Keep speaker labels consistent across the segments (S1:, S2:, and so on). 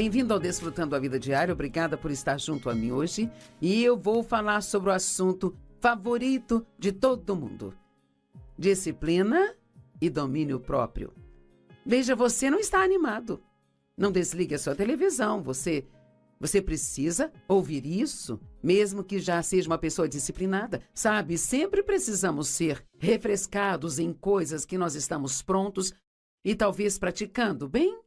S1: Bem-vindo ao Desfrutando a Vida Diária, obrigada por estar junto a mim hoje. E eu vou falar sobre o assunto favorito de todo mundo: disciplina e domínio próprio. Veja, você não está animado. Não desligue a sua televisão, você precisa ouvir isso, mesmo que já seja uma pessoa disciplinada. Sabe, sempre precisamos ser refrescados em coisas que nós estamos prontos e talvez praticando, bem?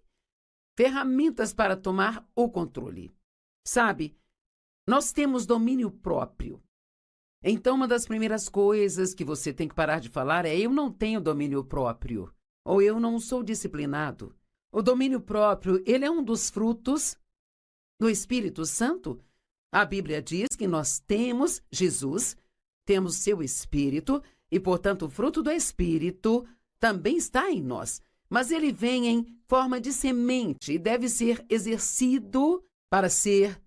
S1: Ferramentas para tomar o controle. Sabe, nós temos domínio próprio. Então, uma das primeiras coisas que você tem que parar de falar é: eu não tenho domínio próprio, ou eu não sou disciplinado. O domínio próprio, ele é um dos frutos do Espírito Santo. A Bíblia diz que nós temos Jesus, temos seu Espírito, e, portanto, o fruto do Espírito também está em nós. Mas ele vem em forma de semente e deve ser exercido para ser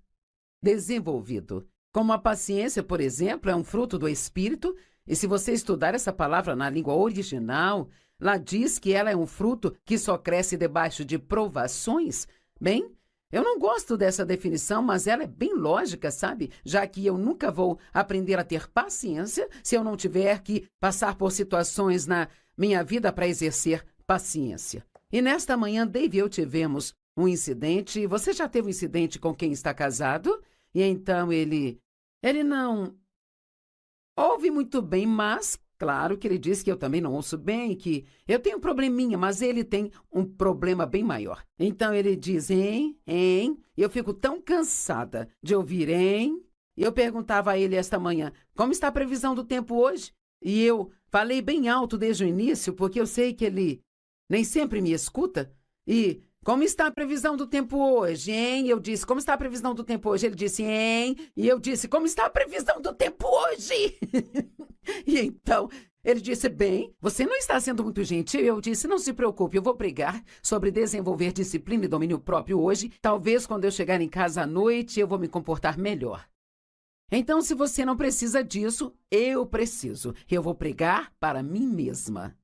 S1: desenvolvido. Como a paciência, por exemplo, é um fruto do Espírito, e se você estudar essa palavra na língua original, lá diz que ela é um fruto que só cresce debaixo de provações. Bem, eu não gosto dessa definição, mas ela é bem lógica, sabe? Já que eu nunca vou aprender a ter paciência se eu não tiver que passar por situações na minha vida para exercer paciência. E nesta manhã, Dave e eu tivemos um incidente. Você já teve um incidente com quem está casado? E então ele não ouve muito bem, mas claro que ele diz que eu também não ouço bem, que eu tenho um probleminha, mas ele tem um problema bem maior. Então ele diz, hein, e eu fico tão cansada de ouvir, hein? E eu perguntava a ele esta manhã, como está a previsão do tempo hoje? E eu falei bem alto desde o início, porque eu sei que ele nem sempre me escuta. E como está a previsão do tempo hoje, hein? Eu disse, como está a previsão do tempo hoje? Ele disse, hein? E eu disse, como está a previsão do tempo hoje? E então, ele disse, bem, você não está sendo muito gentil. Eu disse, não se preocupe, eu vou pregar sobre desenvolver disciplina e domínio próprio hoje. Talvez quando eu chegar em casa à noite, eu vou me comportar melhor. Então, se você não precisa disso, eu preciso. Eu vou pregar para mim mesma.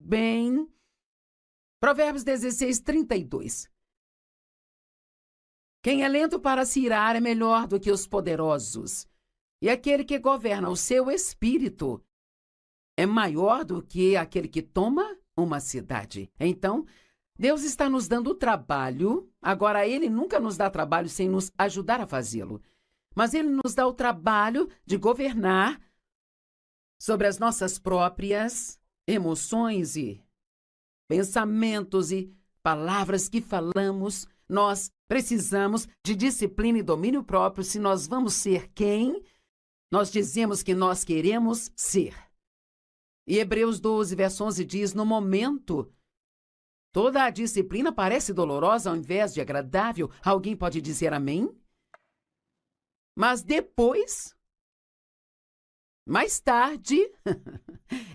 S1: Bem, Provérbios 16:32. Quem é lento para se irar é melhor do que os poderosos, e aquele que governa o seu espírito é maior do que aquele que toma uma cidade. Então, Deus está nos dando trabalho. Agora, Ele nunca nos dá trabalho sem nos ajudar a fazê-lo. Mas Ele nos dá o trabalho de governar sobre as nossas próprias emoções e pensamentos e palavras que falamos. Nós precisamos de disciplina e domínio próprio se nós vamos ser quem nós dizemos que nós queremos ser. E Hebreus 12, verso 11 diz, no momento, toda a disciplina parece dolorosa ao invés de agradável. Alguém pode dizer amém? Mas depois, mais tarde,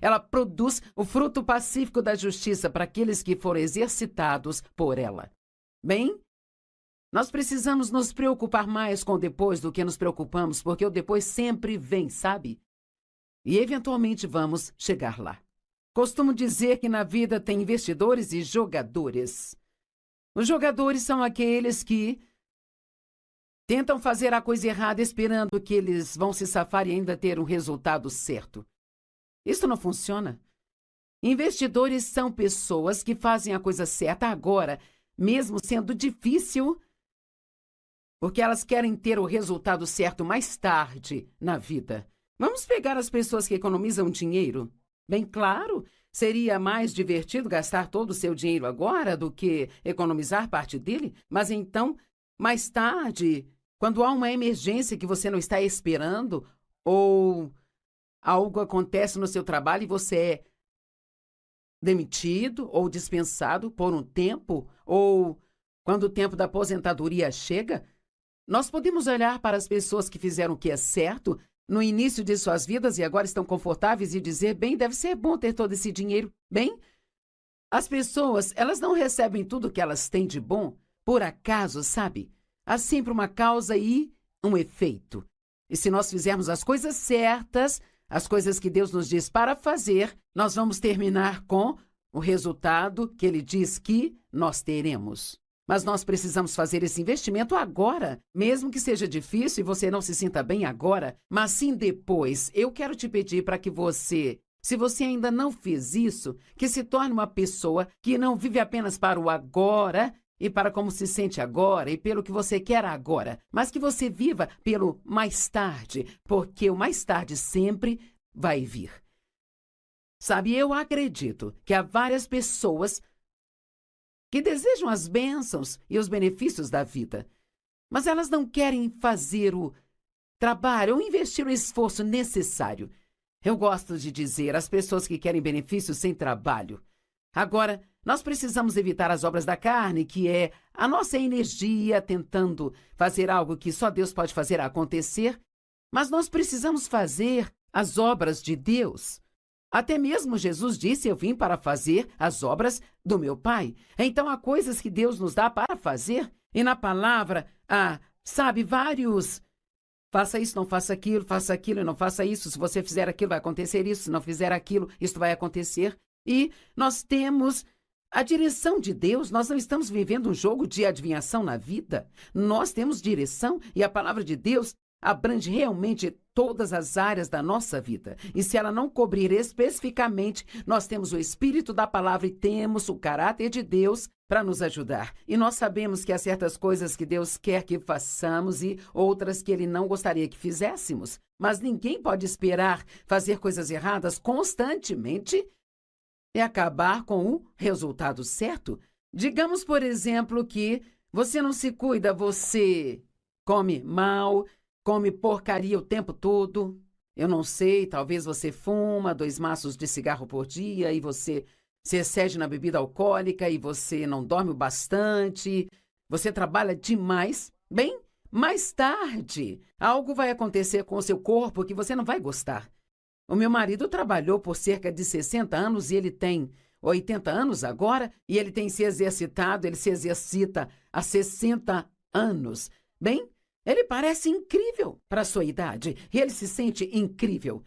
S1: ela produz o fruto pacífico da justiça para aqueles que foram exercitados por ela. Bem, nós precisamos nos preocupar mais com o depois do que nos preocupamos, porque o depois sempre vem, sabe? E eventualmente vamos chegar lá. Costumo dizer que na vida tem investidores e jogadores. Os jogadores são aqueles que tentam fazer a coisa errada esperando que eles vão se safar e ainda ter um resultado certo. Isso não funciona. Investidores são pessoas que fazem a coisa certa agora, mesmo sendo difícil, porque elas querem ter o resultado certo mais tarde na vida. Vamos pegar as pessoas que economizam dinheiro? Bem claro, seria mais divertido gastar todo o seu dinheiro agora do que economizar parte dele, mas então, mais tarde, quando há uma emergência que você não está esperando, ou algo acontece no seu trabalho e você é demitido ou dispensado por um tempo, ou quando o tempo da aposentadoria chega, nós podemos olhar para as pessoas que fizeram o que é certo no início de suas vidas e agora estão confortáveis e dizer, bem, deve ser bom ter todo esse dinheiro. Bem, as pessoas, elas não recebem tudo que elas têm de bom por acaso, sabe? Há sempre uma causa e um efeito. E se nós fizermos as coisas certas, as coisas que Deus nos diz para fazer, nós vamos terminar com o resultado que Ele diz que nós teremos. Mas nós precisamos fazer esse investimento agora, mesmo que seja difícil e você não se sinta bem agora, mas sim depois. Eu quero te pedir para que você, se você ainda não fez isso, que se torne uma pessoa que não vive apenas para o agora e para como se sente agora e pelo que você quer agora, mas que você viva pelo mais tarde, porque o mais tarde sempre vai vir. Sabe, eu acredito que há várias pessoas que desejam as bênçãos e os benefícios da vida, mas elas não querem fazer o trabalho ou investir o esforço necessário. Eu gosto de dizer às pessoas que querem benefícios sem trabalho. Agora, nós precisamos evitar as obras da carne, que é a nossa energia tentando fazer algo que só Deus pode fazer acontecer, mas nós precisamos fazer as obras de Deus. Até mesmo Jesus disse: eu vim para fazer as obras do meu Pai. Então, há coisas que Deus nos dá para fazer. E na palavra, sabe, vários... Faça isso, não faça aquilo e não faça isso. Se você fizer aquilo, vai acontecer isso. Se não fizer aquilo, isso vai acontecer. E nós temos a direção de Deus. Nós não estamos vivendo um jogo de adivinhação na vida. Nós temos direção e a palavra de Deus abrange realmente todas as áreas da nossa vida. E se ela não cobrir especificamente, nós temos o Espírito da palavra e temos o caráter de Deus para nos ajudar. E nós sabemos que há certas coisas que Deus quer que façamos e outras que Ele não gostaria que fizéssemos. Mas ninguém pode esperar fazer coisas erradas constantemente e acabar com o resultado certo. Digamos, por exemplo, que você não se cuida, você come mal, come porcaria o tempo todo. Eu não sei, talvez você fuma 2 maços de cigarro por dia e você se excede na bebida alcoólica e você não dorme o bastante, você trabalha demais. Bem, mais tarde, algo vai acontecer com o seu corpo que você não vai gostar. O meu marido trabalhou por cerca de 60 anos e ele tem 80 anos agora e ele tem se exercitado, ele se exercita há 60 anos. Bem, ele parece incrível para a sua idade e ele se sente incrível.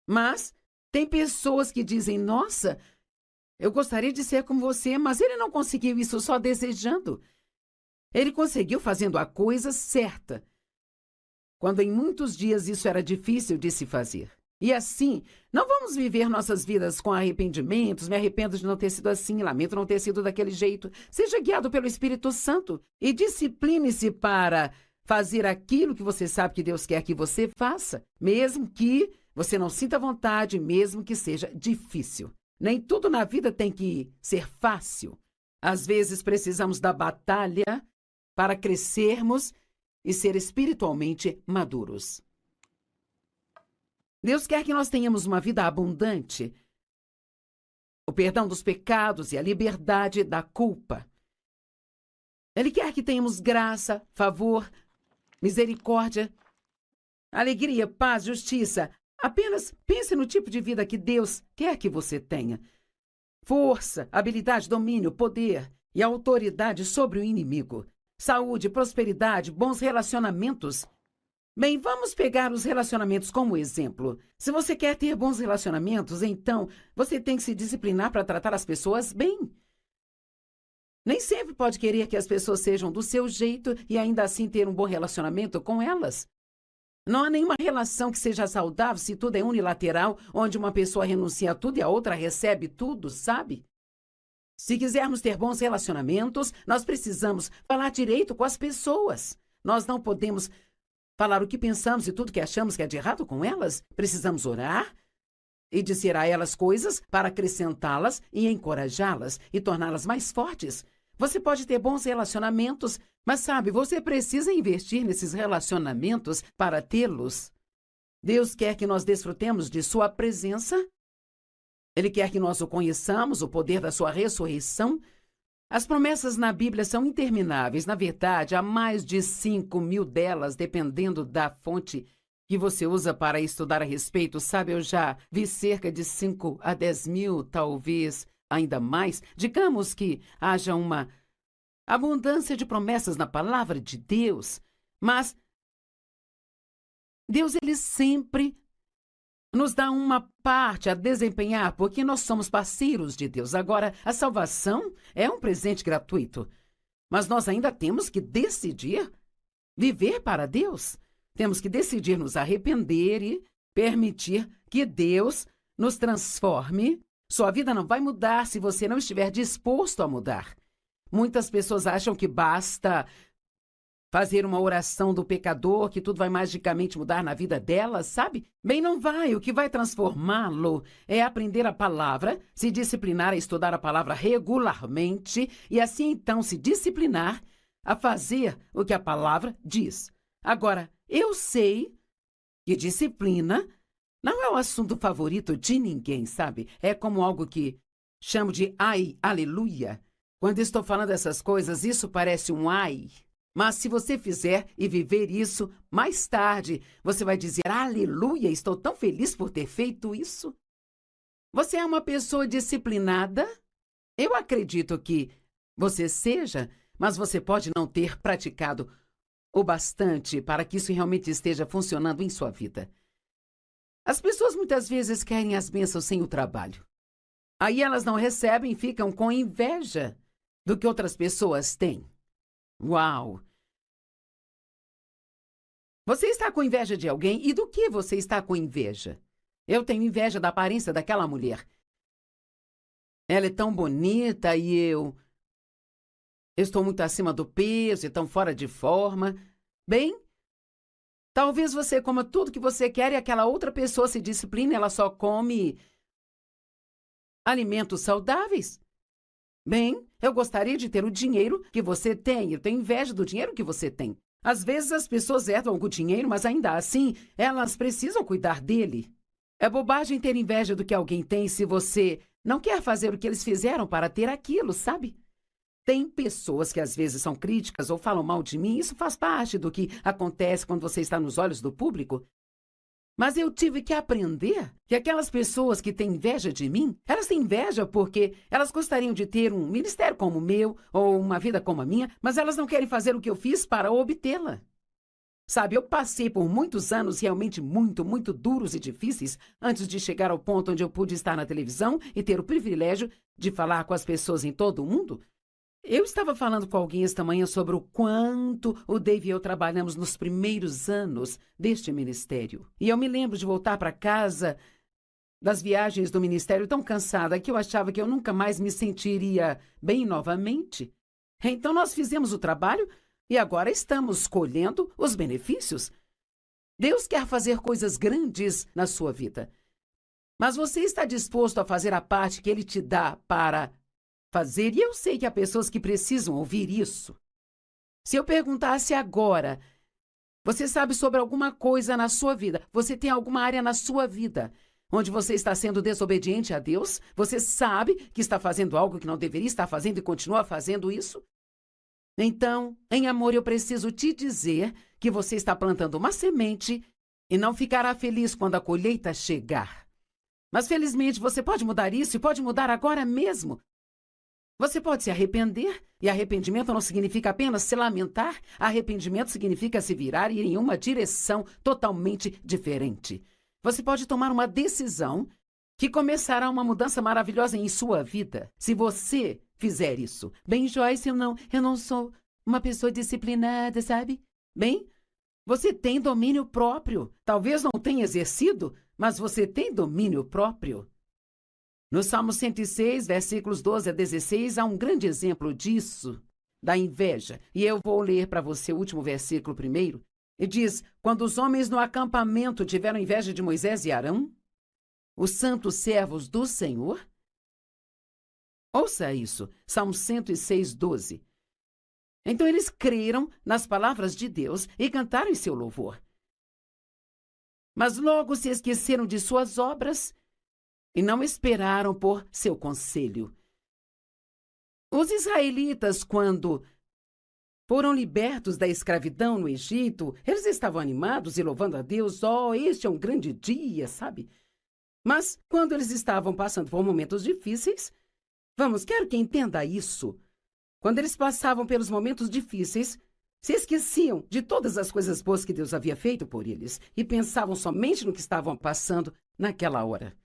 S1: Mas tem pessoas que dizem: nossa, eu gostaria de ser como você, mas ele não conseguiu isso só desejando. Ele conseguiu fazendo a coisa certa, quando em muitos dias isso era difícil de se fazer. E assim, não vamos viver nossas vidas com arrependimentos. Me arrependo de não ter sido assim, lamento não ter sido daquele jeito. Seja guiado pelo Espírito Santo e discipline-se para fazer aquilo que você sabe que Deus quer que você faça, mesmo que você não sinta vontade, mesmo que seja difícil. Nem tudo na vida tem que ser fácil. Às vezes precisamos da batalha para crescermos e ser espiritualmente maduros. Deus quer que nós tenhamos uma vida abundante, o perdão dos pecados e a liberdade da culpa. Ele quer que tenhamos graça, favor, misericórdia, alegria, paz, justiça. Apenas pense no tipo de vida que Deus quer que você tenha. Força, habilidade, domínio, poder e autoridade sobre o inimigo. Saúde, prosperidade, bons relacionamentos. Bem, vamos pegar os relacionamentos como exemplo. Se você quer ter bons relacionamentos, então você tem que se disciplinar para tratar as pessoas bem. Nem sempre pode querer que as pessoas sejam do seu jeito e ainda assim ter um bom relacionamento com elas. Não há nenhuma relação que seja saudável se tudo é unilateral, onde uma pessoa renuncia a tudo e a outra recebe tudo, sabe? Se quisermos ter bons relacionamentos, nós precisamos falar direito com as pessoas. Nós não podemos falar o que pensamos e tudo que achamos que é de errado com elas. Precisamos orar e dizer a elas coisas para acrescentá-las e encorajá-las e torná-las mais fortes. Você pode ter bons relacionamentos, mas sabe, você precisa investir nesses relacionamentos para tê-los. Deus quer que nós desfrutemos de sua presença. Ele quer que nós o conheçamos, o poder da sua ressurreição. As promessas na Bíblia são intermináveis. Na verdade, há mais de 5.000 delas, dependendo da fonte que você usa para estudar a respeito. Sabe, eu já vi cerca de 5 a 10 mil, talvez ainda mais. Digamos que haja uma abundância de promessas na palavra de Deus, mas Deus, ele sempre nos dá uma parte a desempenhar, porque nós somos parceiros de Deus. Agora, a salvação é um presente gratuito. Mas nós ainda temos que decidir viver para Deus. Temos que decidir nos arrepender e permitir que Deus nos transforme. Sua vida não vai mudar se você não estiver disposto a mudar. Muitas pessoas acham que basta fazer uma oração do pecador, que tudo vai magicamente mudar na vida dela, sabe? Bem, não vai. O que vai transformá-lo é aprender a palavra, se disciplinar a estudar a palavra regularmente e assim então se disciplinar a fazer o que a palavra diz. Agora, eu sei que disciplina não é o assunto favorito de ninguém, sabe? É como algo que chamo de ai, aleluia. Quando estou falando essas coisas, isso parece um ai. Mas se você fizer e viver isso, mais tarde, você vai dizer, aleluia, estou tão feliz por ter feito isso. Você é uma pessoa disciplinada? Eu acredito que você seja, mas você pode não ter praticado o bastante para que isso realmente esteja funcionando em sua vida. As pessoas muitas vezes querem as bênçãos sem o trabalho. Aí elas não recebem e ficam com inveja do que outras pessoas têm. Uau! Você está com inveja de alguém? E do que você está com inveja? Eu tenho inveja da aparência daquela mulher. Ela é tão bonita e eu estou muito acima do peso e tão fora de forma. Bem, talvez você coma tudo que você quer e aquela outra pessoa se discipline, ela só come alimentos saudáveis. Bem, eu gostaria de ter o dinheiro que você tem. Eu tenho inveja do dinheiro que você tem. Às vezes as pessoas herdam o dinheiro, mas ainda assim, elas precisam cuidar dele. É bobagem ter inveja do que alguém tem se você não quer fazer o que eles fizeram para ter aquilo, sabe? Tem pessoas que às vezes são críticas ou falam mal de mim. Isso faz parte do que acontece quando você está nos olhos do público. Mas eu tive que aprender que aquelas pessoas que têm inveja de mim, elas têm inveja porque elas gostariam de ter um ministério como o meu ou uma vida como a minha, mas elas não querem fazer o que eu fiz para obtê-la. Sabe, eu passei por muitos anos realmente muito duros e difíceis antes de chegar ao ponto onde eu pude estar na televisão e ter o privilégio de falar com as pessoas em todo o mundo. Eu estava falando com alguém esta manhã sobre o quanto o Dave e eu trabalhamos nos primeiros anos deste ministério. E eu me lembro de voltar para casa das viagens do ministério tão cansada que eu achava que eu nunca mais me sentiria bem novamente. Então nós fizemos o trabalho e agora estamos colhendo os benefícios. Deus quer fazer coisas grandes na sua vida. Mas você está disposto a fazer a parte que Ele te dá para fazer? E eu sei que há pessoas que precisam ouvir isso. Se eu perguntasse agora, você sabe sobre alguma coisa na sua vida? Você tem alguma área na sua vida onde você está sendo desobediente a Deus? Você sabe que está fazendo algo que não deveria estar fazendo e continua fazendo isso? Então, em amor, eu preciso te dizer que você está plantando uma semente e não ficará feliz quando a colheita chegar. Mas, felizmente, você pode mudar isso e pode mudar agora mesmo. Você pode se arrepender, e arrependimento não significa apenas se lamentar. Arrependimento significa se virar e ir em uma direção totalmente diferente. Você pode tomar uma decisão que começará uma mudança maravilhosa em sua vida, se você fizer isso. Bem, Joyce, eu não sou uma pessoa disciplinada, sabe? Bem, você tem domínio próprio. Talvez não tenha exercido, mas você tem domínio próprio. No Salmo 106, versículos 12 a 16, há um grande exemplo disso, da inveja. E eu vou ler para você o último versículo primeiro. E diz, quando os homens no acampamento tiveram inveja de Moisés e Arão, os santos servos do Senhor. Ouça isso, Salmo 106, 12. Então eles creram nas palavras de Deus e cantaram em seu louvor. Mas logo se esqueceram de suas obras e não esperaram por seu conselho. Os israelitas, quando foram libertos da escravidão no Egito, eles estavam animados e louvando a Deus. Oh, este é um grande dia, sabe? Mas quando eles estavam passando por momentos difíceis, quero que entenda isso. Quando eles passavam pelos momentos difíceis, se esqueciam de todas as coisas boas que Deus havia feito por eles e pensavam somente no que estavam passando naquela hora.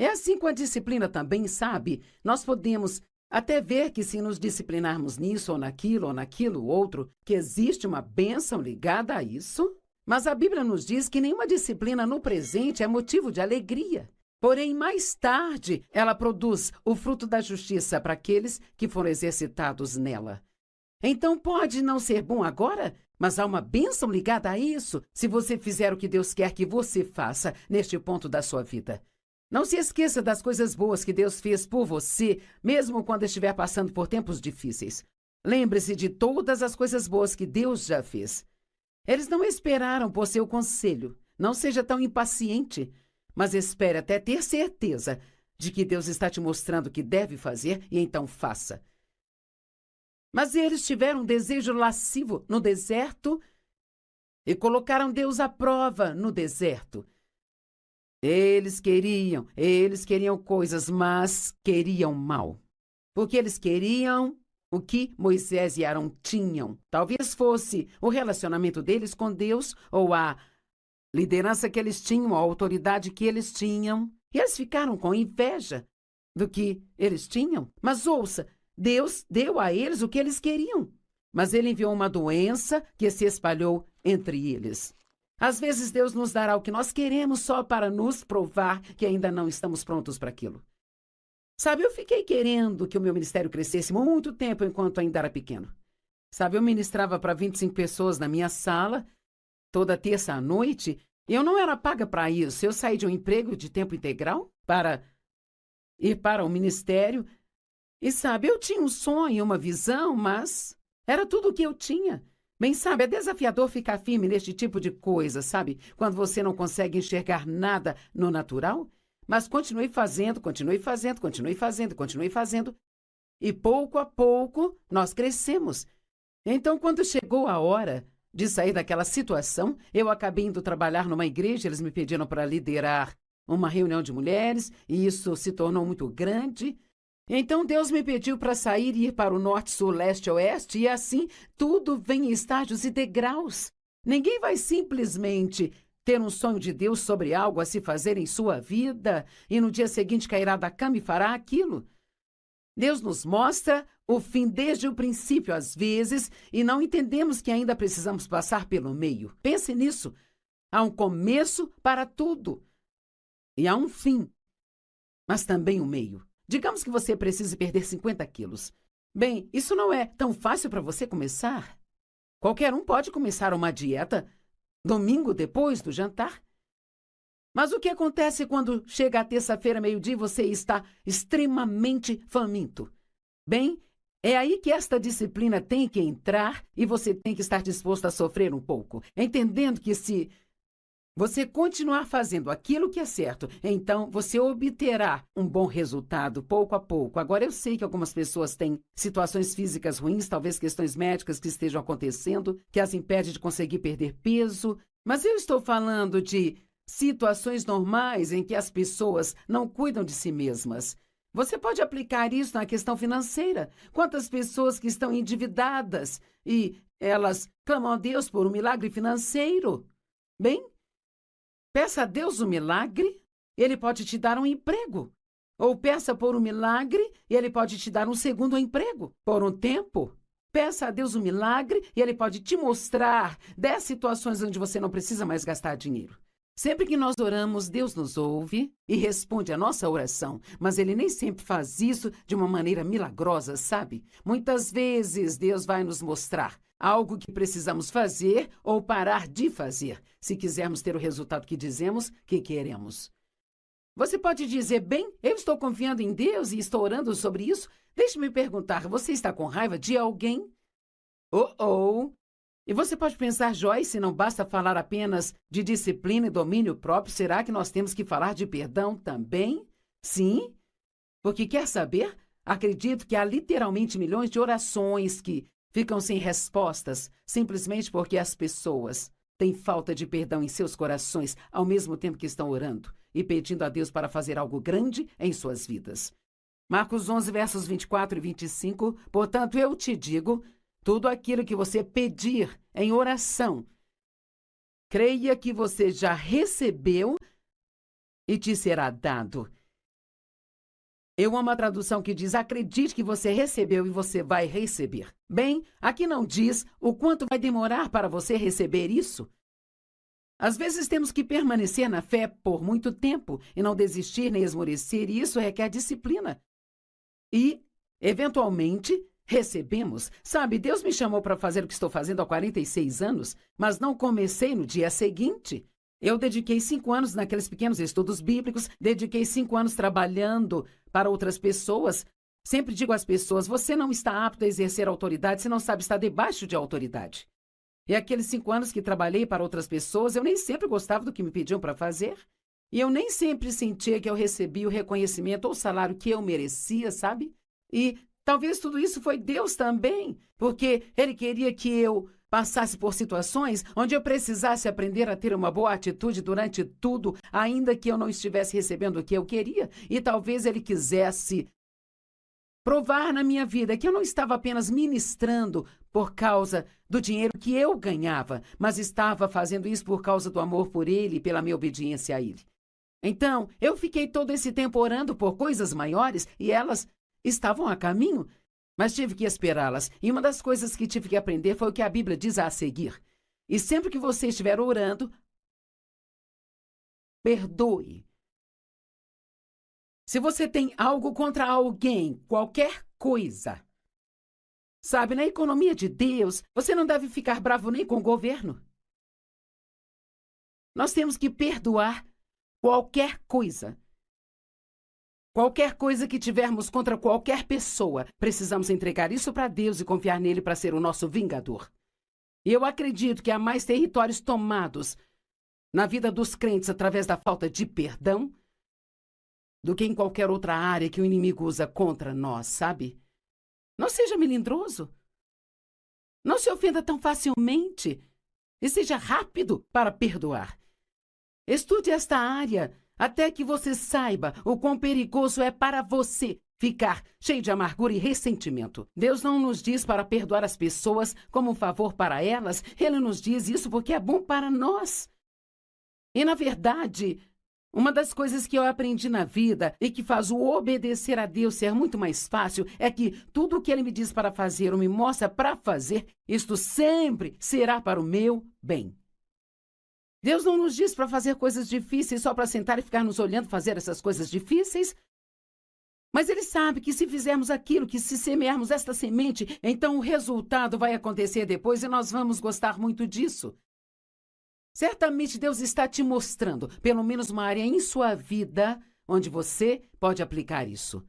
S1: É assim com a disciplina também, sabe? Nós podemos Até ver que se nos disciplinarmos nisso ou naquilo outro, que existe uma bênção ligada a isso. Mas a Bíblia nos diz que nenhuma disciplina no presente é motivo de alegria. Porém, mais tarde, ela produz o fruto da justiça para aqueles que foram exercitados nela. Então, pode não ser bom agora, mas há uma bênção ligada a isso, se você fizer o que Deus quer que você faça neste ponto da sua vida. Não se esqueça das coisas boas que Deus fez por você, mesmo quando estiver passando por tempos difíceis. Lembre-se de todas as coisas boas que Deus já fez. Eles não esperaram por seu conselho. Não seja tão impaciente, mas espere até ter certeza de que Deus está te mostrando o que deve fazer e então faça. Mas eles tiveram um desejo lascivo no deserto e colocaram Deus à prova no deserto. Eles queriam coisas, mas queriam mal. Porque eles queriam o que Moisés e Arão tinham. Talvez fosse o relacionamento deles com Deus ou a liderança que eles tinham, a autoridade que eles tinham. E eles ficaram com inveja do que eles tinham. Mas ouça, Deus deu a eles o que eles queriam. Mas ele enviou uma doença que se espalhou entre eles. Às vezes Deus nos dará o que nós queremos só para nos provar que ainda não estamos prontos para aquilo. Sabe, eu fiquei querendo que o meu ministério crescesse muito tempo enquanto ainda era pequeno. Sabe, eu ministrava para 25 pessoas na minha sala, toda terça à noite, e eu não era paga para isso. Eu saí de um emprego de tempo integral para ir para o ministério. E sabe, eu tinha um sonho, uma visão, mas era tudo o que eu tinha. Bem, sabe, é desafiador ficar firme neste tipo de coisa, sabe? Quando você não consegue enxergar nada no natural. Mas continue fazendo. E pouco a pouco nós crescemos. Então, quando chegou a hora de sair daquela situação, eu acabei indo trabalhar numa igreja. Eles me pediram para liderar uma reunião de mulheres e isso se tornou muito grande. Então, Deus me pediu para sair e ir para o norte, sul, leste, oeste, e assim tudo vem em estágios e degraus. Ninguém vai simplesmente ter um sonho de Deus sobre algo a se fazer em sua vida e no dia seguinte cairá da cama e fará aquilo. Deus nos mostra o fim desde o princípio, às vezes, e não entendemos que ainda precisamos passar pelo meio. Pense nisso. Há um começo para tudo. E há um fim, mas também um meio. Digamos que você precise perder 50 quilos. Bem, isso não é tão fácil para você começar. Qualquer um pode começar uma dieta domingo depois do jantar. Mas o que acontece quando chega a terça-feira, meio-dia, e você está extremamente faminto? Bem, é aí que esta disciplina tem que entrar e você tem que estar disposto a sofrer um pouco, entendendo que se você continuar fazendo aquilo que é certo, então você obterá um bom resultado pouco a pouco. Agora, eu sei que algumas pessoas têm situações físicas ruins, talvez questões médicas que estejam acontecendo, que as impedem de conseguir perder peso, mas eu estou falando de situações normais em que as pessoas não cuidam de si mesmas. Você pode aplicar isso na questão financeira. Quantas pessoas que estão endividadas e elas clamam a Deus por um milagre financeiro? Bem, peça a Deus um milagre, Ele pode te dar um emprego. Ou peça por um milagre e Ele pode te dar um segundo emprego por um tempo. Peça a Deus um milagre e Ele pode te mostrar 10 situações onde você não precisa mais gastar dinheiro. Sempre que nós oramos, Deus nos ouve e responde a nossa oração, mas Ele nem sempre faz isso de uma maneira milagrosa, sabe? Muitas vezes Deus vai nos mostrar algo que precisamos fazer ou parar de fazer, se quisermos ter o resultado que dizemos que queremos. Você pode dizer, bem, eu estou confiando em Deus e estou orando sobre isso. Deixe-me perguntar, você está com raiva de alguém? E você pode pensar, Joyce, não basta falar apenas de disciplina e domínio próprio, será que nós temos que falar de perdão também? Sim, porque quer saber? Acredito que há literalmente milhões de orações que ficam sem respostas, simplesmente porque as pessoas têm falta de perdão em seus corações, ao mesmo tempo que estão orando e pedindo a Deus para fazer algo grande em suas vidas. Marcos 11, versos 24 e 25, portanto, eu te digo, tudo aquilo que você pedir em oração, creia que você já recebeu e te será dado. Eu amo a tradução que diz: acredite que você recebeu e você vai receber. Bem, aqui não diz o quanto vai demorar para você receber isso. Às vezes temos que permanecer na fé por muito tempo e não desistir nem esmorecer, e isso requer disciplina. E, eventualmente, recebemos. Sabe, Deus me chamou para fazer o que estou fazendo há 46 anos, mas não comecei no dia seguinte. Eu dediquei 5 anos naqueles pequenos estudos bíblicos, dediquei 5 anos trabalhando para outras pessoas. Sempre digo às pessoas: você não está apto a exercer autoridade se não sabe estar debaixo de autoridade. E aqueles 5 anos que trabalhei para outras pessoas, eu nem sempre gostava do que me pediam para fazer. E eu nem sempre sentia que eu recebia o reconhecimento ou o salário que eu merecia, sabe? E talvez tudo isso foi Deus também, porque Ele queria que eu passasse por situações onde eu precisasse aprender a ter uma boa atitude durante tudo, ainda que eu não estivesse recebendo o que eu queria. E talvez Ele quisesse provar na minha vida que eu não estava apenas ministrando por causa do dinheiro que eu ganhava, mas estava fazendo isso por causa do amor por Ele e pela minha obediência a Ele. Então, eu fiquei todo esse tempo orando por coisas maiores e elas estavam a caminho, mas tive que esperá-las. E uma das coisas que tive que aprender foi o que a Bíblia diz a seguir. E sempre que você estiver orando, perdoe. Se você tem algo contra alguém, qualquer coisa, sabe, na economia de Deus, você não deve ficar bravo nem com o governo. Nós temos que perdoar qualquer coisa. Qualquer coisa que tivermos contra qualquer pessoa, precisamos entregar isso para Deus e confiar nele para ser o nosso vingador. E eu acredito que há mais territórios tomados na vida dos crentes através da falta de perdão do que em qualquer outra área que o inimigo usa contra nós, sabe? Não seja melindroso. Não se ofenda tão facilmente. E seja rápido para perdoar. Estude esta área até que você saiba o quão perigoso é para você ficar cheio de amargura e ressentimento. Deus não nos diz para perdoar as pessoas como um favor para elas. Ele nos diz isso porque é bom para nós. E, na verdade, uma das coisas que eu aprendi na vida e que faz o obedecer a Deus ser muito mais fácil é que tudo o que Ele me diz para fazer ou me mostra para fazer, isto sempre será para o meu bem. Deus não nos diz para fazer coisas difíceis só para sentar e ficar nos olhando fazer essas coisas difíceis. Mas Ele sabe que se fizermos aquilo, que se semearmos esta semente, então o resultado vai acontecer depois e nós vamos gostar muito disso. Certamente Deus está te mostrando, pelo menos uma área em sua vida, onde você pode aplicar isso.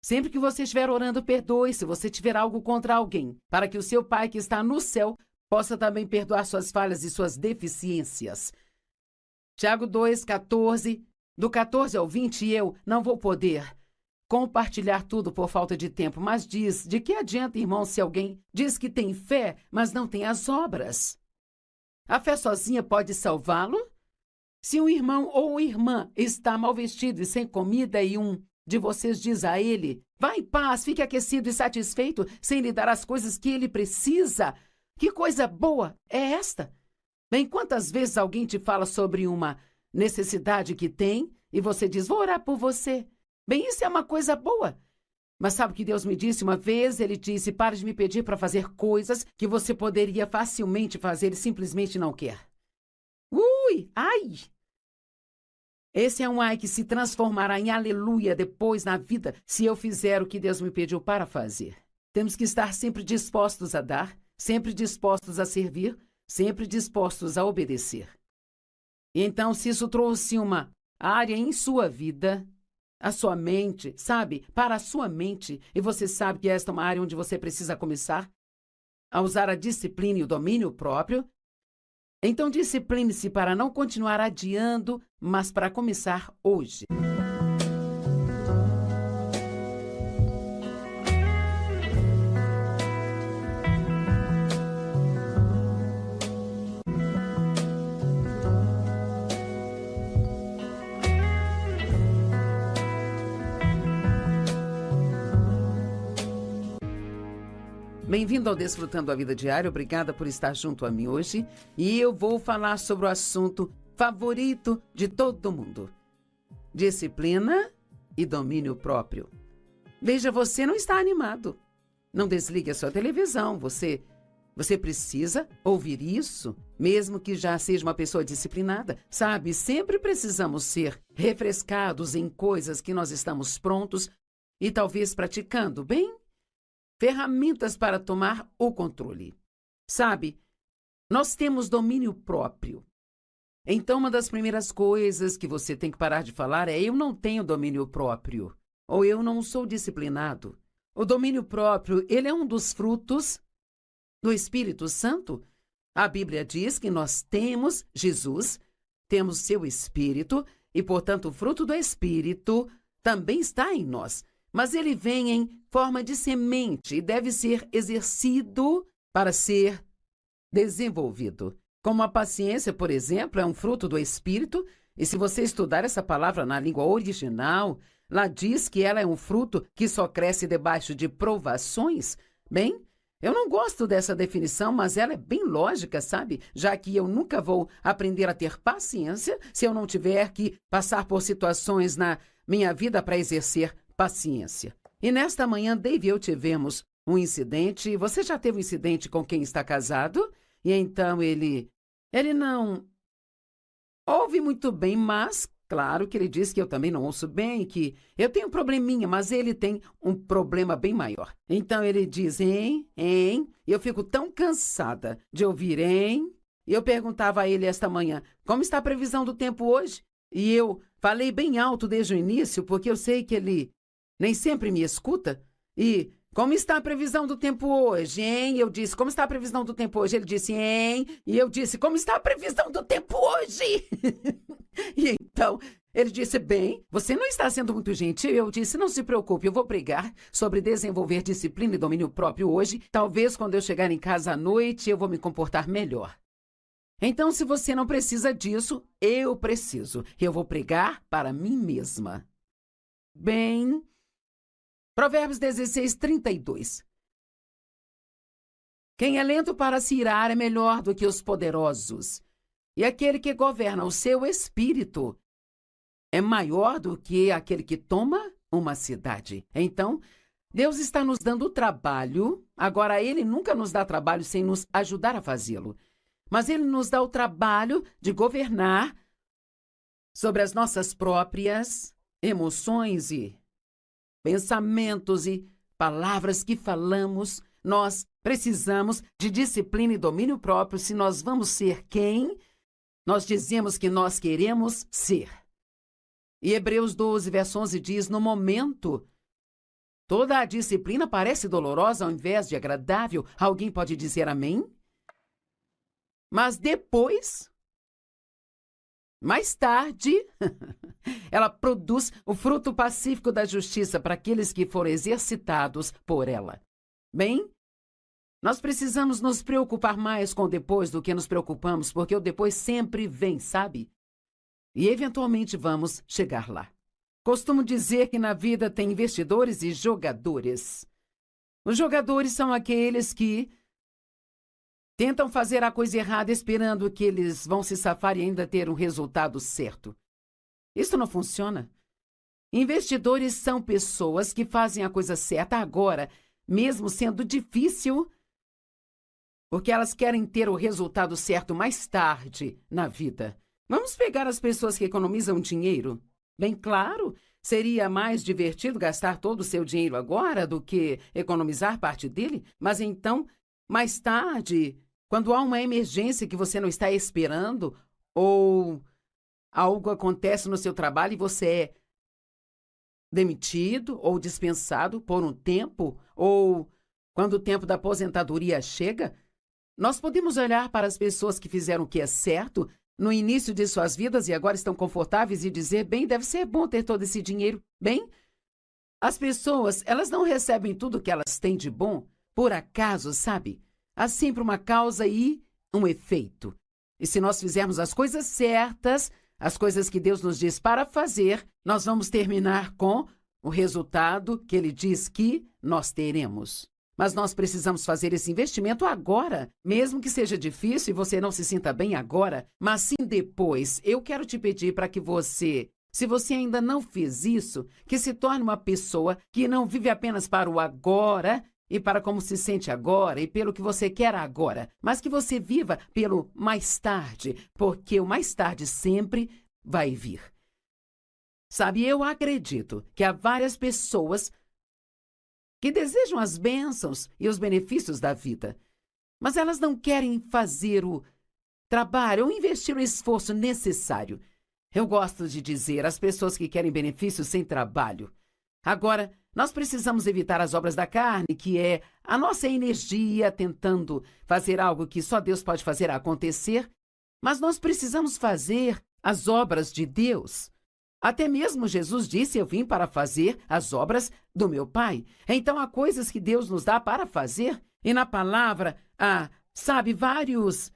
S1: Sempre que você estiver orando, perdoe se você tiver algo contra alguém, para que o seu Pai que está no céu possa também perdoar suas falhas e suas deficiências. Tiago 2:14, do 14 ao 20, eu não vou poder compartilhar tudo por falta de tempo, mas diz: de que adianta, irmão, se alguém diz que tem fé, mas não tem as obras? A fé sozinha pode salvá-lo? Se um irmão ou irmã está mal vestido e sem comida e um de vocês diz a ele: vá em paz, fique aquecido e satisfeito, sem lhe dar as coisas que ele precisa, que coisa boa é esta? Bem, quantas vezes alguém te fala sobre uma necessidade que tem e você diz: vou orar por você. Bem, isso é uma coisa boa. Mas sabe o que Deus me disse uma vez? Ele disse: pare de me pedir para fazer coisas que você poderia facilmente fazer e simplesmente não quer. Ui, ai! Esse é um ai que se transformará em aleluia depois na vida se eu fizer o que Deus me pediu para fazer. Temos que estar sempre dispostos a dar, sempre dispostos a servir, sempre dispostos a obedecer. E então, se isso trouxe uma área em sua vida, a sua mente, sabe, para a sua mente, e você sabe que esta é uma área onde você precisa começar a usar a disciplina e o domínio próprio, então discipline-se para não continuar adiando, mas para começar hoje. Bem-vindo ao Desfrutando a Vida Diária, obrigada por estar junto a mim hoje. E eu vou falar sobre o assunto favorito de todo mundo: disciplina e domínio próprio. Veja, você não está animado. Não desligue a sua televisão. Você precisa ouvir isso, mesmo que já seja uma pessoa disciplinada. Sabe, sempre precisamos ser refrescados em coisas que nós estamos prontos e talvez praticando, bem? Ferramentas para tomar o controle. Sabe, nós temos domínio próprio. Então, uma das primeiras coisas que você tem que parar de falar é: eu não tenho domínio próprio, ou eu não sou disciplinado. O domínio próprio, ele é um dos frutos do Espírito Santo. A Bíblia diz que nós temos Jesus, temos seu Espírito, e, portanto, o fruto do Espírito também está em nós. Mas ele vem em forma de semente e deve ser exercido para ser desenvolvido. Como a paciência, por exemplo, é um fruto do Espírito, e se você estudar essa palavra na língua original, lá diz que ela é um fruto que só cresce debaixo de provações. Bem, eu não gosto dessa definição, mas ela é bem lógica, sabe? Já que eu nunca vou aprender a ter paciência se eu não tiver que passar por situações na minha vida para exercer paciência. E nesta manhã, Dave e eu tivemos um incidente. Você já teve um incidente com quem está casado? E então ele não ouve muito bem, mas claro que ele diz que eu também não ouço bem, que eu tenho um probleminha, mas ele tem um problema bem maior. Então ele diz, hein, e eu fico tão cansada de ouvir, hein? E eu perguntava a ele esta manhã, como está a previsão do tempo hoje? E eu falei bem alto desde o início, porque eu sei que ele nem sempre me escuta. E como está a previsão do tempo hoje, hein? Eu disse, como está a previsão do tempo hoje? Ele disse, hein? E eu disse, como está a previsão do tempo hoje? E então, ele disse, bem, você não está sendo muito gentil. Eu disse, não se preocupe, eu vou pregar sobre desenvolver disciplina e domínio próprio hoje. Talvez quando eu chegar em casa à noite, eu vou me comportar melhor. Então, se você não precisa disso, eu preciso. Eu vou pregar para mim mesma. Bem, Provérbios 16:32. Quem é lento para se irar é melhor do que os poderosos, e aquele que governa o seu espírito é maior do que aquele que toma uma cidade. Então, Deus está nos dando trabalho. Agora, Ele nunca nos dá trabalho sem nos ajudar a fazê-lo. Mas Ele nos dá o trabalho de governar sobre as nossas próprias emoções e pensamentos e palavras que falamos. Nós precisamos de disciplina e domínio próprio se nós vamos ser quem nós dizemos que nós queremos ser. E Hebreus 12, verso 11 diz, no momento, toda a disciplina parece dolorosa ao invés de agradável. Alguém pode dizer amém? Mas depois, mais tarde, ela produz o fruto pacífico da justiça para aqueles que foram exercitados por ela. Bem, nós precisamos nos preocupar mais com o depois do que nos preocupamos, porque o depois sempre vem, sabe? E eventualmente vamos chegar lá. Costumo dizer que na vida tem investidores e jogadores. Os jogadores são aqueles que tentam fazer a coisa errada esperando que eles vão se safar e ainda ter um resultado certo. Isso não funciona. Investidores são pessoas que fazem a coisa certa agora, mesmo sendo difícil, porque elas querem ter o resultado certo mais tarde na vida. Vamos pegar as pessoas que economizam dinheiro? Bem claro, seria mais divertido gastar todo o seu dinheiro agora do que economizar parte dele, mas então, mais tarde, quando há uma emergência que você não está esperando, ou algo acontece no seu trabalho e você é demitido ou dispensado por um tempo, ou quando o tempo da aposentadoria chega, nós podemos olhar para as pessoas que fizeram o que é certo no início de suas vidas e agora estão confortáveis e dizer, bem, deve ser bom ter todo esse dinheiro. Bem, as pessoas, elas não recebem tudo que elas têm de bom por acaso, sabe? Há sempre uma causa e um efeito. E se nós fizermos as coisas certas, as coisas que Deus nos diz para fazer, nós vamos terminar com o resultado que Ele diz que nós teremos. Mas nós precisamos fazer esse investimento agora, mesmo que seja difícil e você não se sinta bem agora, mas sim depois. Eu quero te pedir para que você Se você ainda não fez isso, que se torne uma pessoa que não vive apenas para o agora e para como se sente agora e pelo que você quer agora, mas que você viva pelo mais tarde, porque o mais tarde sempre vai vir. Sabe, eu acredito que há várias pessoas que desejam as bênçãos e os benefícios da vida, mas elas não querem fazer o trabalho ou investir o esforço necessário. Eu gosto de dizer às pessoas que querem benefícios sem trabalho. Agora, nós precisamos evitar as obras da carne, que é a nossa energia tentando fazer algo que só Deus pode fazer acontecer, mas nós precisamos fazer as obras de Deus. Até mesmo Jesus disse: eu vim para fazer as obras do meu Pai. Então, há coisas que Deus nos dá para fazer, e na palavra há, vários...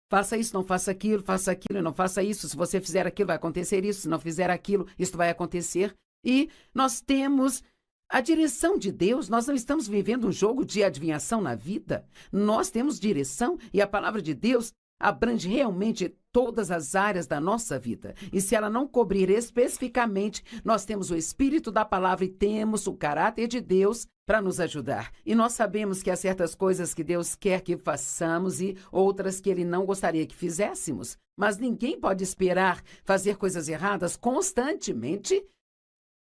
S1: Faça isso, não faça aquilo e não faça isso. Se você fizer aquilo, vai acontecer isso. Se não fizer aquilo, isso vai acontecer. E nós temos a direção de Deus. Nós não estamos vivendo um jogo de adivinhação na vida. Nós temos direção e a palavra de Deus abrange realmente todas as áreas da nossa vida. E se ela não cobrir especificamente, nós temos o Espírito da palavra e temos o caráter de Deus para nos ajudar. E nós sabemos que há certas coisas que Deus quer que façamos e outras que Ele não gostaria que fizéssemos. Mas ninguém pode esperar fazer coisas erradas constantemente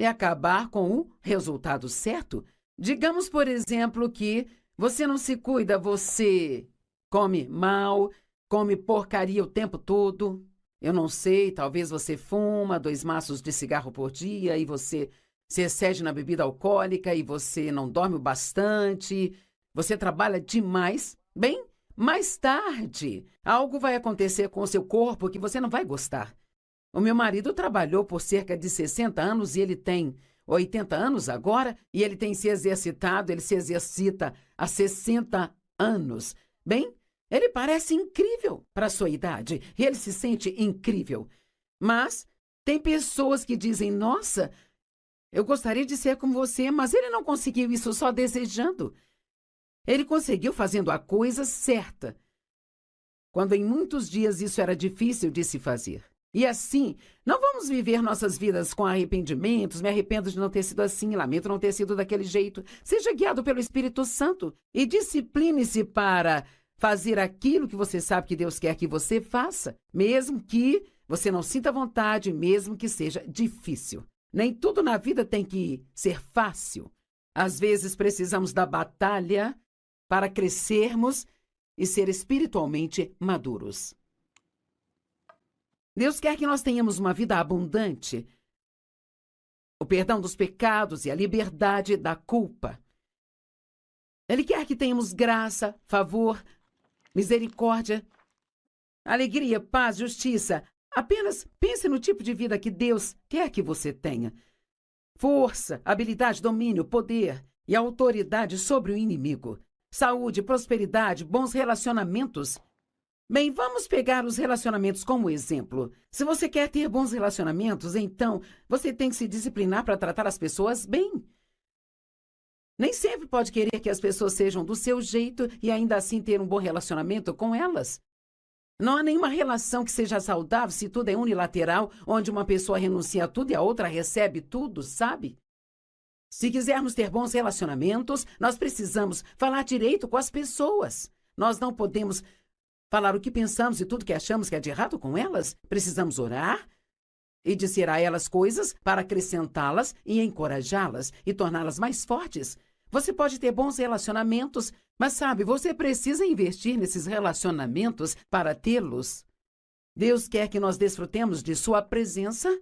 S1: e acabar com o resultado certo. Digamos, por exemplo, que você não se cuida, você come mal, come porcaria o tempo todo. Eu não sei, talvez você fuma 2 maços de cigarro por dia e você se excede na bebida alcoólica e você não dorme o bastante, você trabalha demais. Bem, mais tarde, algo vai acontecer com o seu corpo que você não vai gostar. O meu marido trabalhou por cerca de 60 anos e ele tem 80 anos agora e ele tem se exercitado, ele se exercita há 60 anos. Bem, ele parece incrível para a sua idade e ele se sente incrível. Mas tem pessoas que dizem: nossa, eu gostaria de ser como você, mas ele não conseguiu isso só desejando. Ele conseguiu fazendo a coisa certa, quando em muitos dias isso era difícil de se fazer. E assim, não vamos viver nossas vidas com arrependimentos. Me arrependo de não ter sido assim, lamento não ter sido daquele jeito. Seja guiado pelo Espírito Santo e discipline-se para fazer aquilo que você sabe que Deus quer que você faça, mesmo que você não sinta vontade, mesmo que seja difícil. Nem tudo na vida tem que ser fácil. Às vezes precisamos da batalha para crescermos e ser espiritualmente maduros. Deus quer que nós tenhamos uma vida abundante, o perdão dos pecados e a liberdade da culpa. Ele quer que tenhamos graça, favor, misericórdia, alegria, paz, justiça. Apenas pense no tipo de vida que Deus quer que você tenha. Força, habilidade, domínio, poder e autoridade sobre o inimigo. Saúde, prosperidade, bons relacionamentos. Bem, vamos pegar os relacionamentos como exemplo. Se você quer ter bons relacionamentos, então você tem que se disciplinar para tratar as pessoas bem. Nem sempre pode querer que as pessoas sejam do seu jeito e ainda assim ter um bom relacionamento com elas. Não há nenhuma relação que seja saudável se tudo é unilateral, onde uma pessoa renuncia a tudo e a outra recebe tudo, sabe? Se quisermos ter bons relacionamentos, nós precisamos falar direito com as pessoas. Nós não podemos falar o que pensamos e tudo que achamos que é de errado com elas. Precisamos orar e dizer a elas coisas para acrescentá-las e encorajá-las e torná-las mais fortes. Você pode ter bons relacionamentos, mas sabe, você precisa investir nesses relacionamentos para tê-los. Deus quer que nós desfrutemos de sua presença.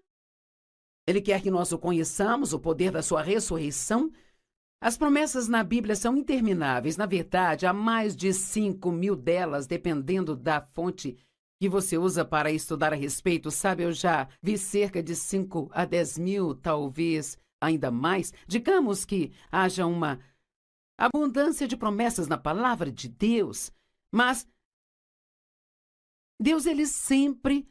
S1: Ele quer que nós o conheçamos, o poder da sua ressurreição. As promessas na Bíblia são intermináveis. Na verdade, há mais de 5.000 delas, dependendo da fonte que você usa para estudar a respeito. Sabe, eu já vi cerca de 5 a 10 mil, talvez ainda mais. Digamos que haja uma abundância de promessas na palavra de Deus, mas Deus, ele sempre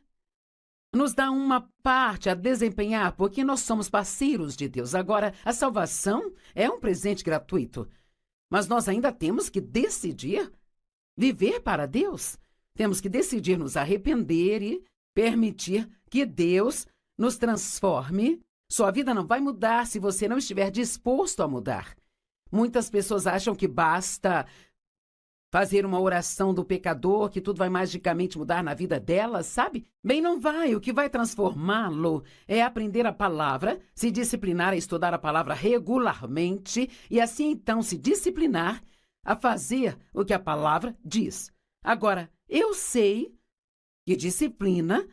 S1: nos dá uma parte a desempenhar, porque nós somos parceiros de Deus. Agora, a salvação é um presente gratuito, mas nós ainda temos que decidir viver para Deus. Temos que decidir nos arrepender e permitir que Deus nos transforme, sua vida não vai mudar se você não estiver disposto a mudar. Muitas pessoas acham que basta fazer uma oração do pecador, que tudo vai magicamente mudar na vida dela, sabe? Bem, não vai. O que vai transformá-lo é aprender a palavra, se disciplinar a estudar a palavra regularmente e assim então se disciplinar a fazer o que a palavra diz. Agora, eu sei que disciplina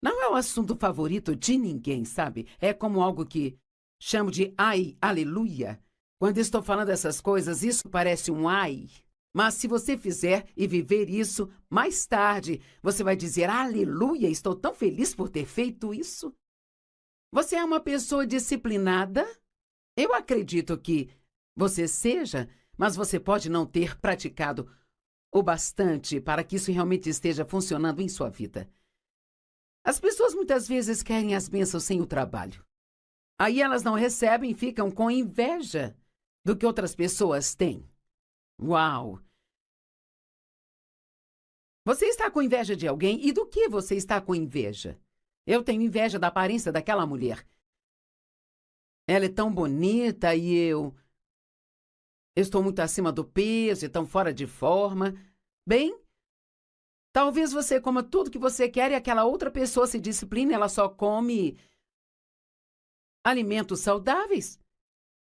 S1: não é o assunto favorito de ninguém, sabe? É como algo que chamo de ai, aleluia. Quando estou falando essas coisas, isso parece um ai. Mas se você fizer e viver isso, mais tarde, você vai dizer, aleluia, estou tão feliz por ter feito isso. Você é uma pessoa disciplinada? Eu acredito que você seja, mas você pode não ter praticado o bastante para que isso realmente esteja funcionando em sua vida. As pessoas muitas vezes querem as bênçãos sem o trabalho. Aí elas não recebem e ficam com inveja do que outras pessoas têm. Uau! Você está com inveja de alguém? E do que você está com inveja? Eu tenho inveja da aparência daquela mulher. Ela é tão bonita e eu estou muito acima do peso e tão fora de forma. Bem, talvez você coma tudo que você quer e aquela outra pessoa se discipline, ela só come alimentos saudáveis.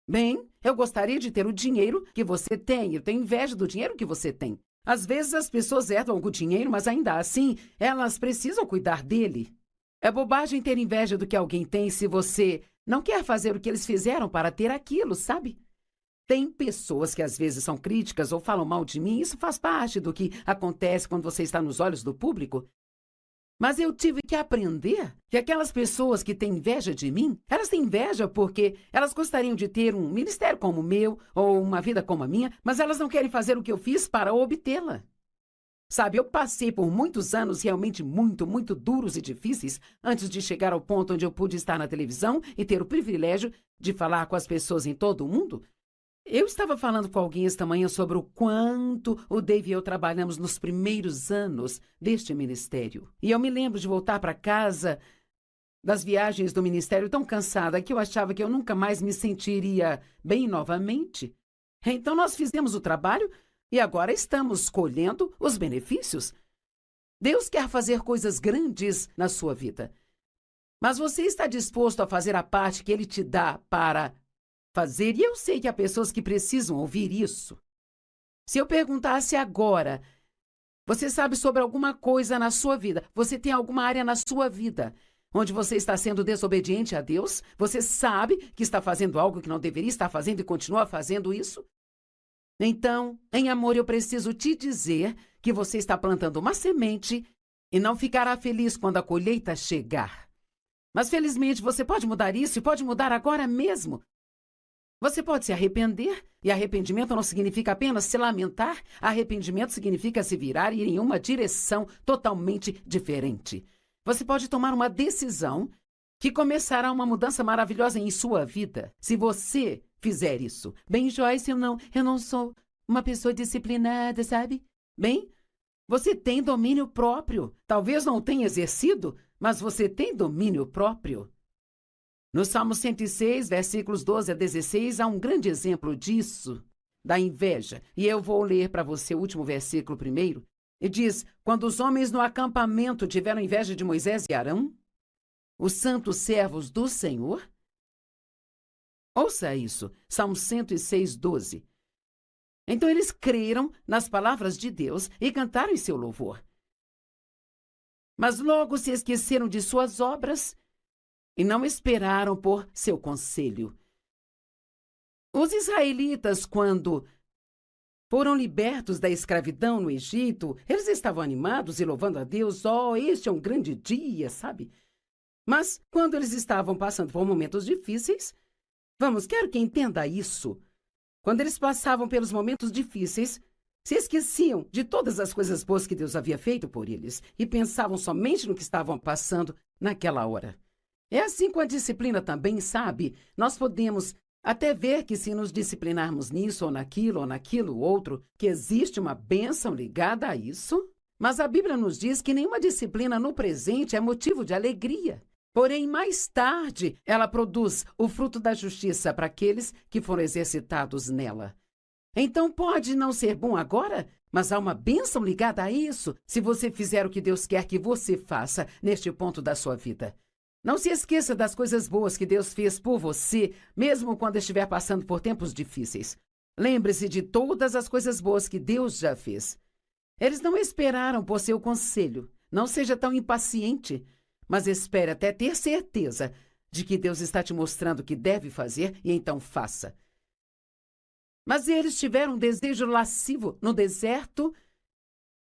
S1: Bem, eu gostaria de ter o dinheiro que você tem. Eu tenho inveja do dinheiro que você tem. Às vezes as pessoas herdam algum dinheiro, mas ainda assim, elas precisam cuidar dele. É bobagem ter inveja do que alguém tem se você não quer fazer o que eles fizeram para ter aquilo, sabe? Tem pessoas que às vezes são críticas ou falam mal de mim. Isso faz parte do que acontece quando você está nos olhos do público. Mas eu tive que aprender que aquelas pessoas que têm inveja de mim, elas têm inveja porque elas gostariam de ter um ministério como o meu ou uma vida como a minha, mas elas não querem fazer o que eu fiz para obtê-la. Sabe, eu passei por muitos anos realmente muito duros e difíceis antes de chegar ao ponto onde eu pude estar na televisão e ter o privilégio de falar com as pessoas em todo o mundo. Eu estava falando com alguém esta manhã sobre o quanto o Dave e eu trabalhamos nos primeiros anos deste ministério. E eu me lembro de voltar para casa das viagens do ministério tão cansada que eu achava que eu nunca mais me sentiria bem novamente. Então nós fizemos o trabalho e agora estamos colhendo os benefícios. Deus quer fazer coisas grandes na sua vida. Mas você está disposto a fazer a parte que Ele te dá para fazer, e eu sei que há pessoas que precisam ouvir isso. Se eu perguntasse agora, você sabe sobre alguma coisa na sua vida? Você tem alguma área na sua vida onde você está sendo desobediente a Deus? Você sabe que está fazendo algo que não deveria estar fazendo e continua fazendo isso? Então, em amor, eu preciso te dizer que você está plantando uma semente e não ficará feliz quando a colheita chegar. Mas, felizmente, você pode mudar isso e pode mudar agora mesmo. Você pode se arrepender, e arrependimento não significa apenas se lamentar. Arrependimento significa se virar e ir em uma direção totalmente diferente. Você pode tomar uma decisão que começará uma mudança maravilhosa em sua vida, se você fizer isso. Bem, Joyce, eu não sou uma pessoa disciplinada, sabe? Bem, você tem domínio próprio. Talvez não tenha exercido, mas você tem domínio próprio. No Salmo 106, versículos 12 a 16, há um grande exemplo disso, da inveja. E eu vou ler para você o último versículo primeiro. E diz, quando os homens no acampamento tiveram inveja de Moisés e Arão, os santos servos do Senhor. Ouça isso, Salmo 106, 12. Então eles creram nas palavras de Deus e cantaram em seu louvor. Mas logo se esqueceram de suas obras e não esperaram por seu conselho. Os israelitas, quando foram libertos da escravidão no Egito, eles estavam animados e louvando a Deus. Oh, este é um grande dia, sabe? Mas quando eles estavam passando por momentos difíceis, quero que entenda isso. Quando eles passavam pelos momentos difíceis, se esqueciam de todas as coisas boas que Deus havia feito por eles e pensavam somente no que estavam passando naquela hora. É assim com a disciplina também, sabe? Nós podemos até ver que se nos disciplinarmos nisso ou naquilo outro, que existe uma bênção ligada a isso. Mas a Bíblia nos diz que nenhuma disciplina no presente é motivo de alegria. Porém, mais tarde, ela produz o fruto da justiça para aqueles que foram exercitados nela. Então, pode não ser bom agora, mas há uma bênção ligada a isso, se você fizer o que Deus quer que você faça neste ponto da sua vida. Não se esqueça das coisas boas que Deus fez por você, mesmo quando estiver passando por tempos difíceis. Lembre-se de todas as coisas boas que Deus já fez. Eles não esperaram por seu conselho. Não seja tão impaciente, mas espere até ter certeza de que Deus está te mostrando o que deve fazer e então faça. Mas eles tiveram um desejo lascivo no deserto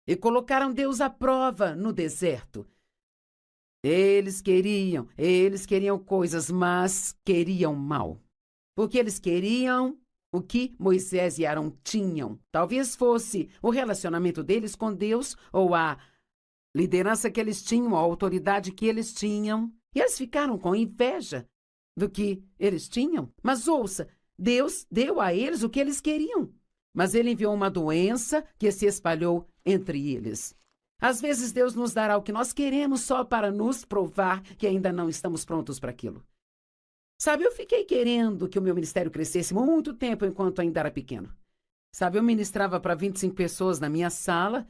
S1: e colocaram Deus à prova no deserto. Eles queriam coisas, mas queriam mal. Porque eles queriam o que Moisés e Arão tinham. Talvez fosse o relacionamento deles com Deus ou a liderança que eles tinham, a autoridade que eles tinham. E eles ficaram com inveja do que eles tinham. Mas ouça, Deus deu a eles o que eles queriam. Mas ele enviou uma doença que se espalhou entre eles. Às vezes Deus nos dará o que nós queremos só para nos provar que ainda não estamos prontos para aquilo. Sabe, eu fiquei querendo que o meu ministério crescesse muito tempo enquanto ainda era pequeno. Sabe, eu ministrava para 25 pessoas na minha sala,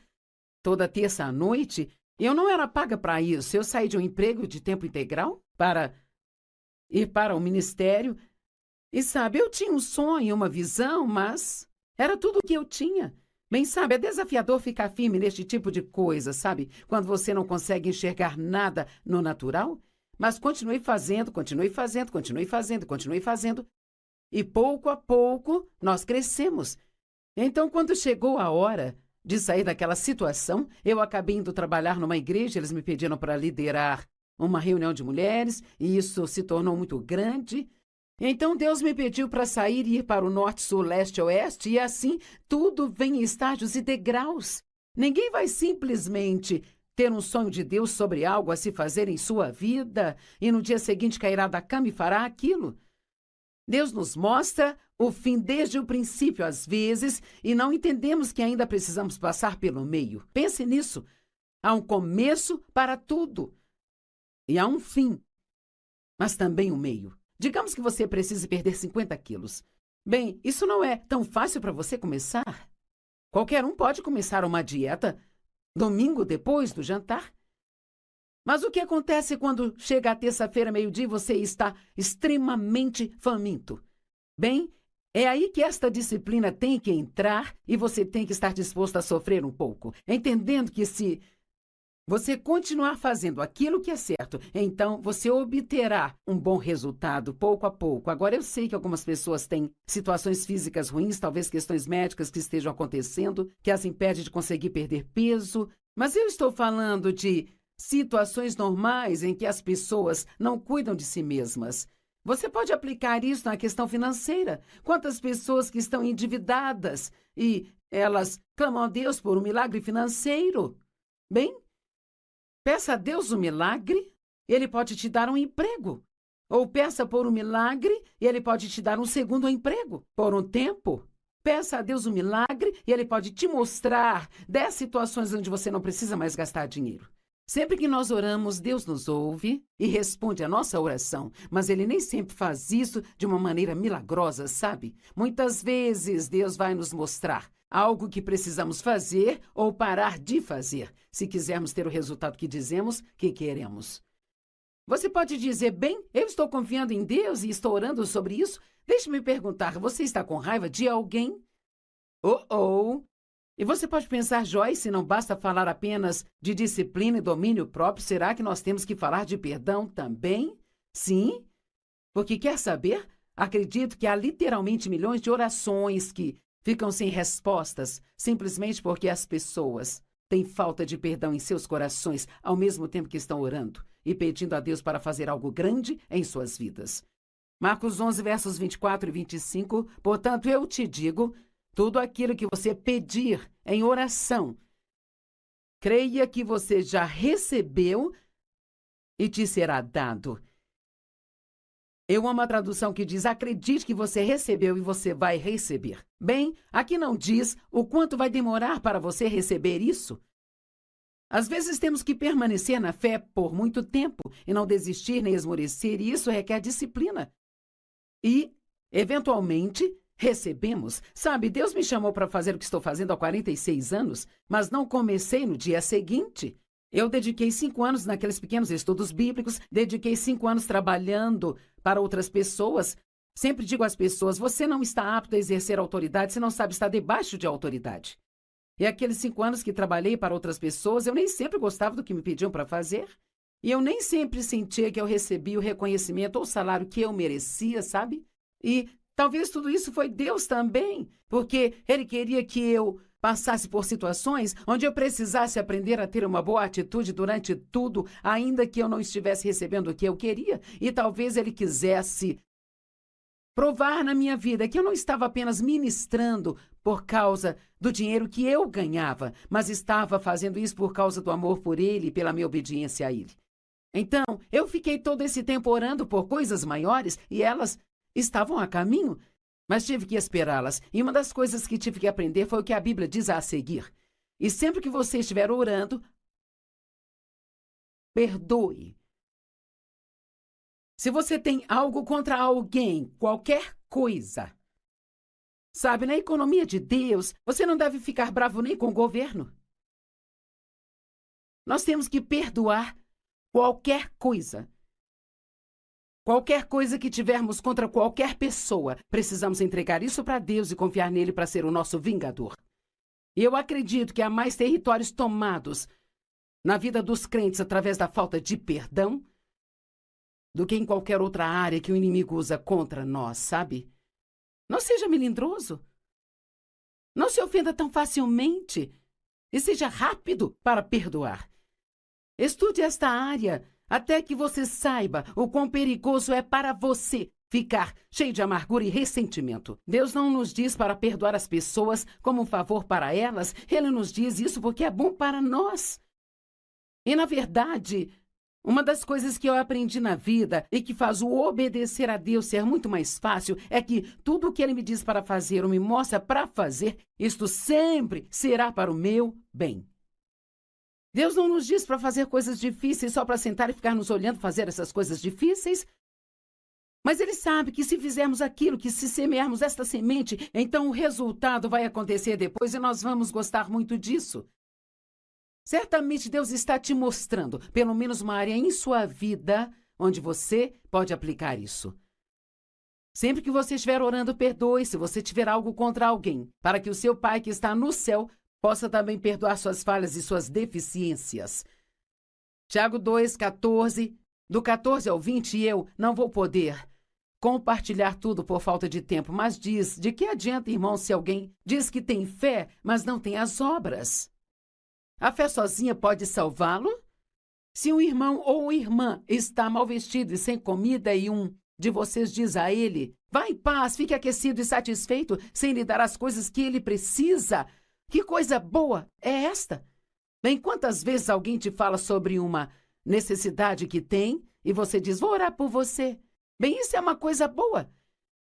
S1: toda terça à noite, e eu não era paga para isso. Eu saí de um emprego de tempo integral para ir para o ministério. E sabe, eu tinha um sonho, uma visão, mas era tudo o que eu tinha. Bem, sabe, é desafiador ficar firme neste tipo de coisa, sabe? Quando você não consegue enxergar nada no natural. Mas continue fazendo. E pouco a pouco nós crescemos. Então, quando chegou a hora de sair daquela situação, eu acabei indo trabalhar numa igreja. Eles me pediram para liderar uma reunião de mulheres e isso se tornou muito grande. Então, Deus me pediu para sair e ir para o norte, sul, leste, oeste, e assim tudo vem em estágios e degraus. Ninguém vai simplesmente ter um sonho de Deus sobre algo a se fazer em sua vida e no dia seguinte cairá da cama e fará aquilo. Deus nos mostra o fim desde o princípio, às vezes, e não entendemos que ainda precisamos passar pelo meio. Pense nisso. Há um começo para tudo. E há um fim, mas também um meio. Digamos que você precise perder 50 quilos. Bem, isso não é tão fácil para você começar. Qualquer um pode começar uma dieta domingo depois do jantar. Mas o que acontece quando chega a terça-feira, meio-dia, e você está extremamente faminto? Bem, é aí que esta disciplina tem que entrar e você tem que estar disposto a sofrer um pouco, entendendo que se você continuar fazendo aquilo que é certo, então você obterá um bom resultado pouco a pouco. Agora, eu sei que algumas pessoas têm situações físicas ruins, talvez questões médicas que estejam acontecendo, que as impedem de conseguir perder peso, mas eu estou falando de situações normais em que as pessoas não cuidam de si mesmas. Você pode aplicar isso na questão financeira. Quantas pessoas que estão endividadas e elas clamam a Deus por um milagre financeiro? Bem, peça a Deus um milagre, Ele pode te dar um emprego. Ou peça por um milagre e Ele pode te dar um segundo emprego por um tempo. Peça a Deus um milagre e Ele pode te mostrar 10 situações onde você não precisa mais gastar dinheiro. Sempre que nós oramos, Deus nos ouve e responde a nossa oração, mas Ele nem sempre faz isso de uma maneira milagrosa, sabe? Muitas vezes Deus vai nos mostrar algo que precisamos fazer ou parar de fazer, se quisermos ter o resultado que dizemos que queremos. Você pode dizer, bem, eu estou confiando em Deus e estou orando sobre isso. Deixe-me perguntar, você está com raiva de alguém? E você pode pensar, Joyce, não basta falar apenas de disciplina e domínio próprio, será que nós temos que falar de perdão também? Sim, porque quer saber? Acredito que há literalmente milhões de orações que ficam sem respostas, simplesmente porque as pessoas têm falta de perdão em seus corações, ao mesmo tempo que estão orando e pedindo a Deus para fazer algo grande em suas vidas. Marcos 11, versos 24 e 25, portanto, eu te digo, tudo aquilo que você pedir em oração, creia que você já recebeu e te será dado. Eu amo a tradução que diz, acredite que você recebeu e você vai receber. Bem, aqui não diz o quanto vai demorar para você receber isso. Às vezes temos que permanecer na fé por muito tempo e não desistir nem esmorecer, e isso requer disciplina. E, eventualmente, recebemos. Sabe, Deus me chamou para fazer o que estou fazendo há 46 anos, mas não comecei no dia seguinte. Eu dediquei 5 anos naqueles pequenos estudos bíblicos, dediquei 5 anos trabalhando para outras pessoas. Sempre digo às pessoas, você não está apto a exercer autoridade, você não sabe estar debaixo de autoridade. E aqueles 5 anos que trabalhei para outras pessoas, eu nem sempre gostava do que me pediam para fazer. E eu nem sempre sentia que eu recebia o reconhecimento ou o salário que eu merecia, sabe? E talvez tudo isso foi Deus também, porque Ele queria que eu passasse por situações onde eu precisasse aprender a ter uma boa atitude durante tudo, ainda que eu não estivesse recebendo o que eu queria. E talvez Ele quisesse provar na minha vida que eu não estava apenas ministrando por causa do dinheiro que eu ganhava, mas estava fazendo isso por causa do amor por Ele e pela minha obediência a Ele. Então, eu fiquei todo esse tempo orando por coisas maiores e elas estavam a caminho, mas tive que esperá-las. E uma das coisas que tive que aprender foi o que a Bíblia diz a seguir. E sempre que você estiver orando, perdoe. Se você tem algo contra alguém, qualquer coisa, sabe, na economia de Deus, você não deve ficar bravo nem com o governo. Nós temos que perdoar qualquer coisa. Qualquer coisa que tivermos contra qualquer pessoa, precisamos entregar isso para Deus e confiar nele para ser o nosso vingador. E eu acredito que há mais territórios tomados na vida dos crentes através da falta de perdão do que em qualquer outra área que o inimigo usa contra nós, sabe? Não seja melindroso. Não se ofenda tão facilmente. E seja rápido para perdoar. Estude esta área até que você saiba o quão perigoso é para você ficar cheio de amargura e ressentimento. Deus não nos diz para perdoar as pessoas como um favor para elas. Ele nos diz isso porque é bom para nós. E, na verdade, uma das coisas que eu aprendi na vida e que faz o obedecer a Deus ser muito mais fácil é que tudo o que Ele me diz para fazer ou me mostra para fazer, isto sempre será para o meu bem. Deus não nos diz para fazer coisas difíceis só para sentar e ficar nos olhando fazer essas coisas difíceis. Mas Ele sabe que se fizermos aquilo, que se semearmos esta semente, então o resultado vai acontecer depois e nós vamos gostar muito disso. Certamente Deus está te mostrando, pelo menos uma área em sua vida, onde você pode aplicar isso. Sempre que você estiver orando, perdoe se você tiver algo contra alguém, para que o seu Pai que está no céu possa também perdoar suas falhas e suas deficiências. Tiago 2:14, do 14 ao 20, eu não vou poder compartilhar tudo por falta de tempo, mas diz, de que adianta, irmão, se alguém diz que tem fé, mas não tem as obras? A fé sozinha pode salvá-lo? Se um irmão ou irmã está mal vestido e sem comida e um de vocês diz a ele, vá em paz, fique aquecido e satisfeito, sem lhe dar as coisas que ele precisa, que coisa boa é esta? Bem, quantas vezes alguém te fala sobre uma necessidade que tem e você diz, vou orar por você. Bem, isso é uma coisa boa.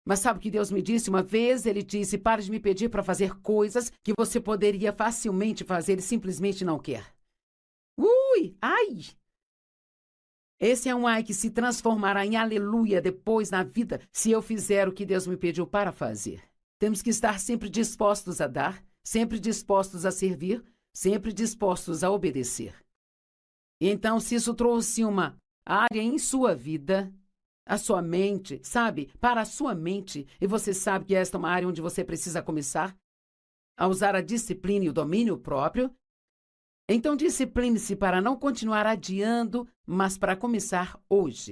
S1: Mas sabe o que Deus me disse uma vez? Ele disse, pare de me pedir para fazer coisas que você poderia facilmente fazer e simplesmente não quer. Ui, ai! Esse é um ai que se transformará em aleluia depois na vida se eu fizer o que Deus me pediu para fazer. Temos que estar sempre dispostos a dar, sempre dispostos a servir, sempre dispostos a obedecer. E então, se isso trouxe uma área em sua vida, a sua mente, sabe, para a sua mente, e você sabe que esta é uma área onde você precisa começar a usar a disciplina e o domínio próprio, então discipline-se para não continuar adiando, mas para começar hoje.